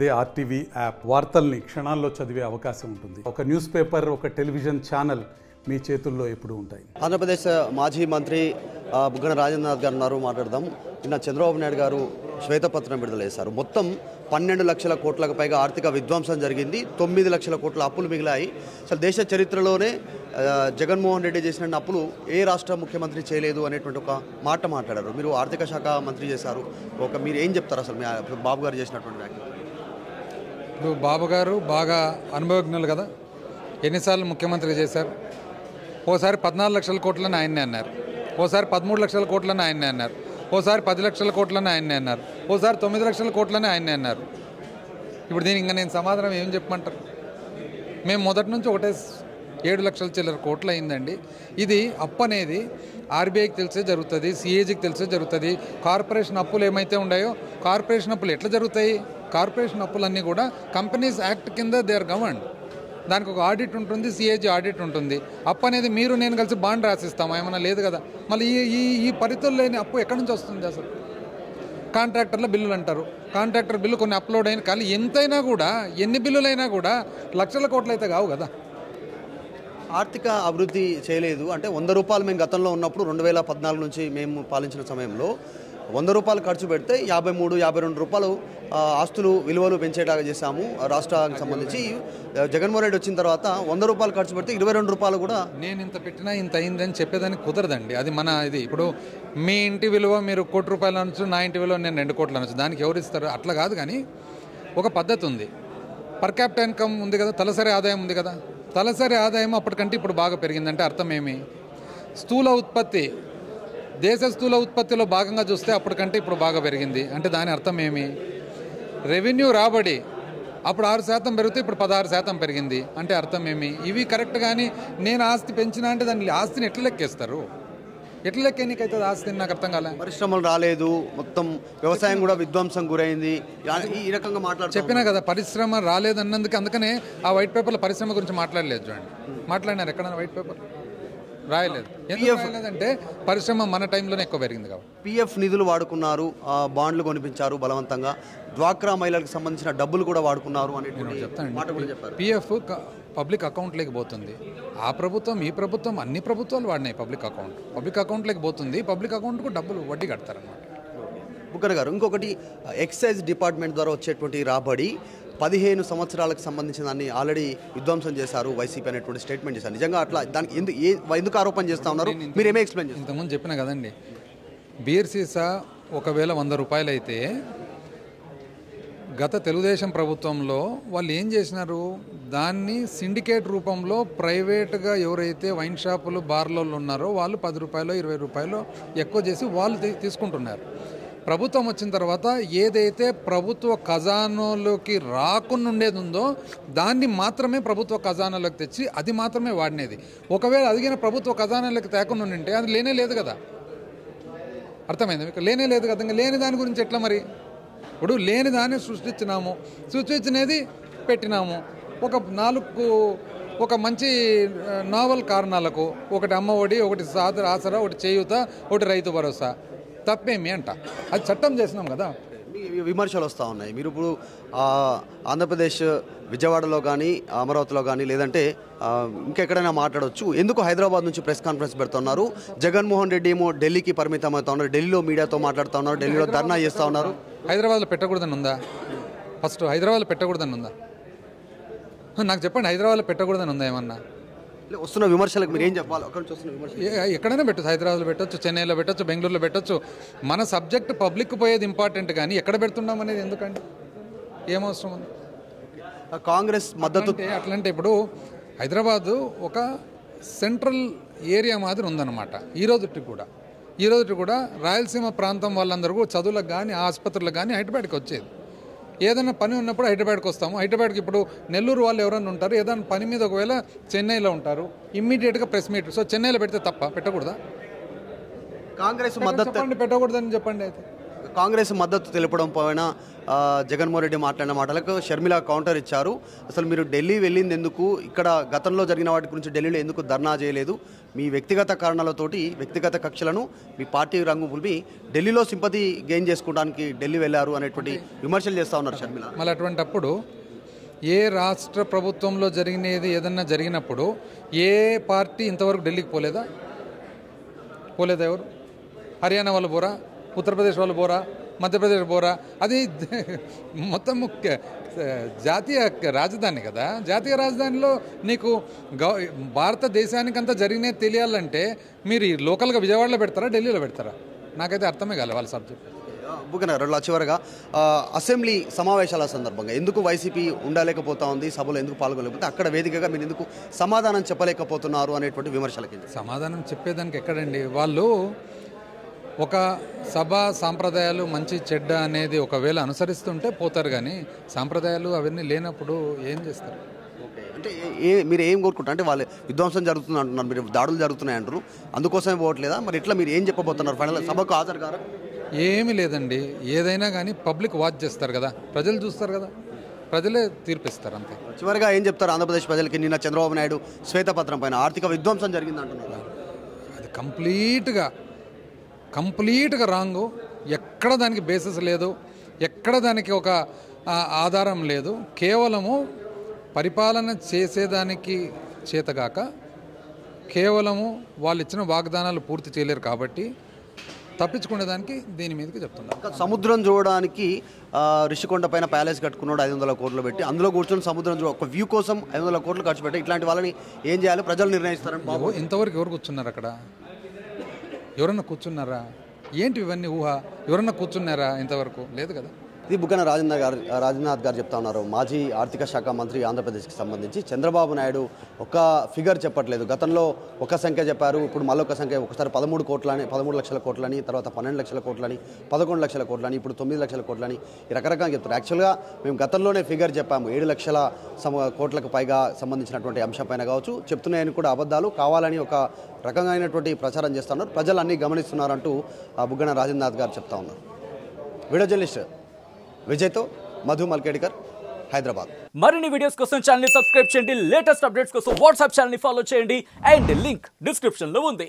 అదే RTV app వార్తల్ని క్షణాల్లో చదివే అవకాశం ఉంటుంది. ఒక న్యూస్ పేపర్, ఒక టెలివిజన్ ఛానల్ మీ చేతుల్లో ఎప్పుడూ ఉంటాయి. ఆంధ్రప్రదేశ్ మాజీ మంత్రి బుగ్గన రాజేంద్రనాథ్ గారు ఉన్నారు, మాట్లాడదాం. నిన్న చంద్రబాబు నాయుడు గారు శ్వేతపత్రం విడుదల చేశారు. మొత్తం 12 లక్షల కోట్లకు పైగా ఆర్థిక విధ్వంసం జరిగింది, 9 లక్షల కోట్ల అప్పులు మిగిలాయి. అసలు దేశ చరిత్రలోనే జగన్మోహన్ రెడ్డి చేసిన అప్పులు ఏ రాష్ట్ర ముఖ్యమంత్రి చేయలేదు అనేటువంటి ఒక మాట మాట్లాడారు. మీరు ఆర్థిక శాఖ మంత్రి చేశారు, మీరు ఏం చెప్తారు అసలు బాబు గారు చేసినటువంటి వ్యాఖ్యలు? ఇప్పుడు బాబు గారు బాగా అనుభవజ్ఞులు కదా, ఎన్నిసార్లు ముఖ్యమంత్రి చేశారు. ఓసారి 14 లక్షల కోట్లని ఆయన్నే అన్నారు, ఓసారి 13 లక్షల కోట్లని ఆయన్నే అన్నారు, ఓసారి 10 లక్షల కోట్లని ఆయన్నే అన్నారు, ఓసారి 9 లక్షల కోట్లని ఆయన్నే అన్నారు. ఇప్పుడు దీనికి ఇంకా నేను సమాధానం ఏం చెప్పమంటారు? మేము మొదటి నుంచి ఒకటే 7 లక్షల చిల్లర కోట్లు అయిందండి. ఇది అప్పు అనేది ఆర్బీఐకి తెలిసే జరుగుతుంది, సిఏజీకి తెలిసే జరుగుతుంది. కార్పొరేషన్ అప్పులు ఏమైతే ఉన్నాయో కార్పొరేషన్ అప్పులు ఎట్లా జరుగుతాయి? కార్పొరేషన్ అప్పులన్నీ కూడా కంపెనీస్ యాక్ట్ కింద దే ఆర్ గవర్న్డ్. దానికి ఒక ఆడిట్ ఉంటుంది, సిఏజీ ఆడిట్ ఉంటుంది. అప్పు అనేది మీరు నేను కలిసి బాండ్ రాసిస్తాము, ఏమన్నా లేదు కదా. మళ్ళీ ఈ పరిధులు లేని అప్పు ఎక్కడి నుంచి వస్తుంది అసలు? కాంట్రాక్టర్ల బిల్లులు అంటారు, కాంట్రాక్టర్ బిల్లు కొన్ని అప్లోడ్ అయిన, కానీ ఎంతైనా కూడా ఎన్ని బిల్లులైనా కూడా లక్షల కోట్లు అయితే కావు కదా. ఆర్థిక అభివృద్ధి చేయలేదు అంటే 100 రూపాయలు మేము గతంలో ఉన్నప్పుడు 2014 నుంచి మేము పాలించిన సమయంలో 100 రూపాయలు ఖర్చు పెడితే 53-52 రూపాయలు ఆస్తులు విలువలు పెంచేలాగా చేశాము రాష్ట్రానికి సంబంధించి. జగన్మోహన్ రెడ్డి వచ్చిన తర్వాత 100 రూపాయలు ఖర్చు పెడితే 22 రూపాయలు కూడా నేను ఇంత పెట్టినా ఇంత అయిందని చెప్పేదానికి కుదరదండి. అది మన ఇది. ఇప్పుడు మీ ఇంటి విలువ మీరు 1 కోటి రూపాయలు అనొచ్చు, నా ఇంటి విలువ నేను 2 కోట్లు అనొచ్చు. దానికి ఎవరు ఇస్తారు? అట్లా కాదు. కానీ ఒక పద్ధతి ఉంది. పర్ క్యాపిటల్ ఇన్కమ్ ఉంది కదా, తలసరి ఆదాయం ఉంది కదా. తలసరి ఆదాయం అప్పటికంటే ఇప్పుడు బాగా పెరిగిందంటే అర్థం ఏమి? స్థూల ఉత్పత్తి, దేశ స్థూల ఉత్పత్తిలో భాగంగా చూస్తే అప్పటికంటే ఇప్పుడు బాగా పెరిగింది అంటే దాని అర్థం ఏమి? రెవెన్యూ రాబడి అప్పుడు 6% పెరిగితే ఇప్పుడు 16% పెరిగింది అంటే అర్థం ఏమి? ఇవి కరెక్ట్. కానీ నేను ఆస్తి పెంచినా అంటే దాన్ని ఆస్తిని ఎట్లా లెక్కేస్తారు? ఎట్లా లెక్కేనికైతుంది ఆస్తిని? నాకు అర్థం కాలే. పరిశ్రమలు రాలేదు, మొత్తం వ్యవసాయం కూడా విధ్వంసం గురైంది, ఈ రకంగా చెప్పినా కదా. పరిశ్రమ రాలేదన్నందుకు అందుకనే ఆ వైట్ పేపర్లో పరిశ్రమ గురించి మాట్లాడలేదు. చూడండి, మాట్లాడినారు ఎక్కడైనా వైట్ పేపర్? రాయలేదు. ఎందుకు రాయలేదంటే పరిశ్రమ మన టైంలోనే ఎక్కువ పెరిగింది కాబట్టి. పిఎఫ్ నిధులు వాడుకున్నారు, బాండ్లు కొనిపించారు బలవంతంగా, డ్వాక్రా మహిళలకు సంబంధించిన డబ్బులు కూడా వాడుకున్నారు అని చెప్తాను. పిఎఫ్ పబ్లిక్ అకౌంట్లోకి పోతుంది. ఆ ప్రభుత్వం ఈ ప్రభుత్వం అన్ని ప్రభుత్వాలు వాడినాయి పబ్లిక్ అకౌంట్లోకి పోతుంది. పబ్లిక్ అకౌంట్కు డబ్బులు వడ్డీ కడతారన్నమాట. బుగ్గన గారు, ఇంకొకటి ఎక్సైజ్ డిపార్ట్మెంట్ ద్వారా వచ్చేటువంటి రాబడి 15 సంవత్సరాలకు సంబంధించిన దాన్ని ఆల్రెడీ విధ్వంసం చేశారు వైసీపీ అనేటువంటి స్టేట్మెంట్ చేశారు. నిజంగా అట్లా దానికి ఎందుకు ఆరోపణ చేస్తూ ఉన్నారు? మీరు ఏమే ఎక్స్ప్లెయిన్ చేస్తారు? ఇంతకుముందు చెప్పిన కదండి, బీర్ సీసా ఒకవేళ 100 రూపాయలు అయితే గత తెలుగుదేశం ప్రభుత్వంలో వాళ్ళు ఏం చేసినారు? దాన్ని సిండికేట్ రూపంలో ప్రైవేట్గా ఎవరైతే వైన్ షాపులు బార్లో ఉన్నారో వాళ్ళు 10 రూపాయలు 20 రూపాయలు ఎక్కువ చేసి వాళ్ళు తీసుకుంటున్నారు. ప్రభుత్వం వచ్చిన తర్వాత ఏదైతే ప్రభుత్వ ఖజానాలోకి రాకుండా ఉండేది ఉందో దాన్ని మాత్రమే ప్రభుత్వ ఖజానాలోకి తెచ్చి అది మాత్రమే వాడినేది. ఒకవేళ అదిగిన ప్రభుత్వ ఖజానాలోకి తేకుండా ఉంటే అది లేనే లేదు కదా. అర్థమైంది మీకు? లేనే లేదు కదా. ఇంకా లేని దాని గురించి ఎట్లా మరి? ఇప్పుడు లేని దాన్ని సృష్టించినది పెట్టినాము. ఒక మంచి నావల్ కారణాలకు, ఒకటి అమ్మ ఒడి, ఒకటి ఆసరా, ఒకటి చేయూత, ఒకటి రైతు భరోసా. తప్పేమి అంట? అది చట్టం చేసినాం కదా. విమర్శలు వస్తూ ఉన్నాయి. మీరు ఇప్పుడు ఆంధ్రప్రదేశ్ విజయవాడలో కానీ అమరావతిలో కానీ లేదంటే ఇంకెక్కడైనా మాట్లాడవచ్చు. ఎందుకు హైదరాబాద్ నుంచి ప్రెస్ కాన్ఫరెన్స్ పెడుతున్నారు? జగన్మోహన్ రెడ్డి ఏమో ఢిల్లీకి పరిమితం అవుతా ఉన్నారు, ఢిల్లీలో మీడియాతో మాట్లాడుతూ ఉన్నారు, ఢిల్లీలో ధర్నా చేస్తూ ఉన్నారు. హైదరాబాద్లో పెట్టకూడదని ఉందా? ఫస్ట్ హైదరాబాద్లో పెట్టకూడదని ఉందా? నాకు చెప్పండి, హైదరాబాద్లో పెట్టకూడదని ఉందా? ఏమన్నా వస్తున్న విమర్శలకు మీరు ఏం చెప్పాలి? ఎక్కడైనా పెట్టచ్చు, హైదరాబాద్లో పెట్టచ్చు, చెన్నైలో పెట్టచ్చు, బెంగళూరులో పెట్టచ్చు. మన సబ్జెక్ట్ పబ్లిక్ పోయేది ఇంపార్టెంట్, కానీ ఎక్కడ పెడుతున్నాం అనేది ఎందుకండి? ఏమవసరం ఉంది? కాంగ్రెస్ మద్దతు అట్లంటే ఇప్పుడు హైదరాబాదు ఒక సెంట్రల్ ఏరియా మాదిరి ఉందన్నమాట. ఈ రోజుకి కూడా రాయలసీమ ప్రాంతం వాళ్ళందరూ చదువులకు కానీ ఆసుపత్రులకు కానీ హైదరాబాద్కి వచ్చేది. ఏదైనా పని ఉన్నప్పుడు హైదరాబాద్కి వస్తాము. హైదరాబాద్కి ఇప్పుడు నెల్లూరు వాళ్ళు ఎవరైనా ఉంటారు, ఏదైనా పని మీద ఒకవేళ చెన్నైలో ఉంటారు, ఇమ్మీడియట్గా ప్రెస్ మీట్. సో చెన్నైలో పెడితే తప్ప పెట్టకూడదా? కాంగ్రెస్ మద్దతు పెట్టకూడదని చెప్పండి. అయితే కాంగ్రెస్ మద్దతు తెలపడం పైన జగన్మోహన్ రెడ్డి మాట్లాడిన మాటలకు షర్మిల కౌంటర్ ఇచ్చారు. అసలు మీరు ఢిల్లీ వెళ్ళింది ఎందుకు, ఇక్కడ గతంలో జరిగిన వాటి గురించి ఢిల్లీలో ఎందుకు ధర్నా చేయలేదు, మీ వ్యక్తిగత కారణాలతోటి వ్యక్తిగత కక్షలను మీ పార్టీ రంగు పులిపి ఢిల్లీలో సింపతి గెయిన్ చేసుకోవడానికి ఢిల్లీ వెళ్ళారు అనేటువంటి విమర్శలు చేస్తూ ఉన్నారు షర్మిల. మళ్ళీ అటువంటప్పుడు ఏ రాష్ట్ర ప్రభుత్వంలో ఏదన్నా జరిగినప్పుడు ఏ పార్టీ ఇంతవరకు ఢిల్లీకి పోలేదా? ఎవరు? హర్యానా వాళ్ళు పోరా, ఉత్తరప్రదేశ్ వాళ్ళు పోరా, మధ్యప్రదేశ్ పోరా? అది మొత్తం జాతీయ రాజధాని కదా. జాతీయ రాజధానిలో నీకు భారతదేశానికంతా జరిగినది తెలియాలంటే మీరు లోకల్గా విజయవాడలో పెడతారా, ఢిల్లీలో పెడతారా? నాకైతే అర్థమే కాలేదు వాళ్ళ సబ్జెక్ట్. బుగ్గన చివరగా అసెంబ్లీ సమావేశాల సందర్భంగా ఎందుకు వైసీపీ ఉండలేకపోతా ఉంది, సభలో ఎందుకు పాల్గొనలేకపోతే అక్కడ వేదికగా మీరు ఎందుకు సమాధానం చెప్పలేకపోతున్నారు అనేటువంటి విమర్శలకి సమాధానం చెప్పేదానికి ఎక్కడండి? వాళ్ళు ఒక సభ సాంప్రదాయాలు మంచి చెడ్డ అనేది ఒకవేళ అనుసరిస్తుంటే పోతారు, కానీ సాంప్రదాయాలు అవన్నీ లేనప్పుడు ఏం చేస్తారు? అంటే మీరు ఏం కోరుకుంటారు? అంటే వాళ్ళు విధ్వంసం జరుగుతుంది అంటున్నారు, మీరు దాడులు జరుగుతున్నాయి అంటారు, అందుకోసమే పోవట్లేదా? మరి ఇట్లా మీరు ఏం చెప్పబోతున్నారు? ఫైనల్ సభకు హాజరు కారా? ఏమీ లేదండి. ఏదైనా కానీ పబ్లిక్ వాచ్ చేస్తారు కదా, ప్రజలు చూస్తారు కదా, ప్రజలే తీర్పిస్తారు అంతే. చివరిగా ఏం చెప్తారు ఆంధ్రప్రదేశ్ ప్రజలకి? నిన్న చంద్రబాబు నాయుడు శ్వేతపత్రం పైన ఆర్థిక విధ్వంసం జరిగింది అంటున్నారు. అది కంప్లీట్గా రాంగు. ఎక్కడ దానికి బేసిస్ లేదు, ఎక్కడ దానికి ఒక ఆధారం లేదు. కేవలము పరిపాలన చేసేదానికి చేతగాక కేవలము వాళ్ళు ఇచ్చిన వాగ్దానాలు పూర్తి చేయలేరు కాబట్టి తప్పించుకునేదానికి దీని మీదకి చెప్తున్నారు. సముద్రం చూడడానికి రిషికొండ పైన ప్యాలెస్ కట్టుకున్నాడు 500 కోట్లు పెట్టి, అందులో కూర్చొని సముద్రం ఒక వ్యూ కోసం 500 కోట్లు ఖర్చు పెట్టి ఇట్లాంటి వాళ్ళని ఏం చేయాలి ప్రజలు నిర్ణయిస్తారని బాబు. ఇంతవరకు ఎవరు కూర్చున్నారు అక్కడ? ఎవరన్నా కూర్చున్నారా? ఏంటి ఇవన్నీ ఊహ? ఎవరన్నా కూర్చున్నారా? ఇంతవరకు లేదు కదా. ఇది బుగ్గన రాజనాథ్ గారు చెప్తా ఉన్నారు. మాజీ ఆర్థిక శాఖ మంత్రి ఆంధ్రప్రదేశ్కి సంబంధించి చంద్రబాబు నాయుడు ఒక ఫిగర్ చెప్పట్లేదు. గతంలో ఒక సంఖ్య చెప్పారు, ఇప్పుడు మళ్ళొక సంఖ్య. ఒకసారి 13 లక్షల కోట్లని, తర్వాత 12 లక్షల కోట్లని, 11 లక్షల కోట్లని, ఇప్పుడు 9 లక్షల కోట్లని ఈ రకరకాలుగా చెప్తారు. యాక్చువల్గా మేము గతంలోనే ఫిగర్ చెప్పాము, 7 లక్షల కోట్లకు పైగా సంబంధించినటువంటి అంశంపైన కావచ్చు. చెప్తున్నాయని కూడా అబద్ధాలు, కావాలని ఒక రకంగా అయినటువంటి ప్రచారం చేస్తున్నారు. ప్రజలు అన్నీ గమనిస్తున్నారంటూ బుగ్గన రాజేంద్రనాథ్ గారు చెప్తా ఉన్నారు. వీడియో జర్నలిస్ట్ విజయ్తో మధు మల్కేడికర్, హైదరాబాద్. మరిన్ని వీడియోస్ కోసం ఛానల్ ని సబ్స్క్రైబ్ చేయండి. లేటెస్ట్ అప్డేట్స్ కోసం వాట్సాప్ ఛానల్ ని ఫాలో చేయండి. అండ్ లింక్ డిస్క్రిప్షన్ లో ఉంది.